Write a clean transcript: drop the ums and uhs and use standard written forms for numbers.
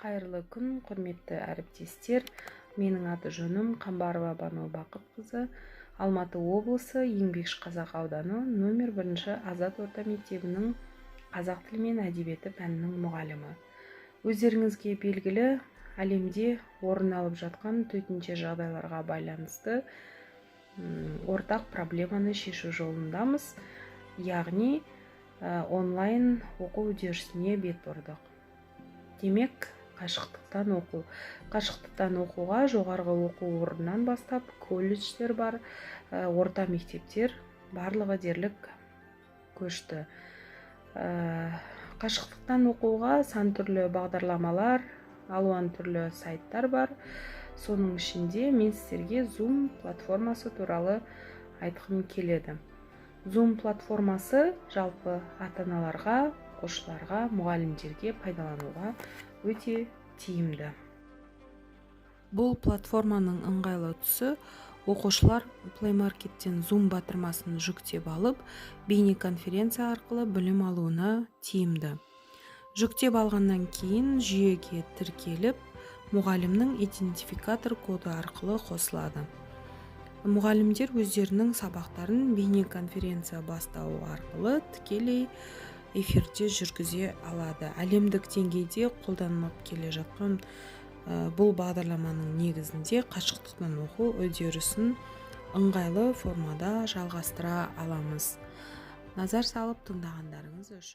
Қайырлы күн, құрметті әріптестер. Менің аты жөнім Қамбарова Бану Бақытқызы. Алматы облысы Еңбекшіқазақ ауданы номер 1 Азат орта мектебінің қазақ тілі мен әдебиеті пәнінің мұғалімі. Өздеріңізге белгілі, әлемде орын алып жатқан төтенше жағдайларға байланысты ортақ проблеманы шешу жолындамыз. Яғни онлайн оқу үдерісіне бет бұрдық. Демек, қашықтықтан оқуға жоғарғы оқу орнынан бастап колледждер бар, орта мектептер барлығы дерлік көшті. Қашықтықтан оқуға сан түрлі бағдарламалар, алуан түрлі сайттар бар. Соның ішінде мен сіздерге Zoom платформасы туралы айтқым келеді. Zoom платформасы жалпы ата-аналарға, оқушыларға, мұғалімдерге пайдалануға өте тиімді. Бұл платформаның ыңғайлы тұсы, оқушылар Play Market'тен Zoom батырмасын жүктеп алып, бейнеконференция арқылы білім алуына тиімді. Жүктеп алғаннан кейін жүйеге тіркеліп, мұғалімнің идентификатор коды арқылы қосылады. Мұғалімдер өздерінің сабақтарын бейнеконференция бастауы арқылы тікелей эфирде жүргізе алады. Әлемдік деңгейде қолданылып келе жатқан бұл бағдарламаның негізінде қашықтықтан оқу үдерісін ыңғайлы формада жалғастыра аламыз. Назар салып тыңдағандарыңыз үшін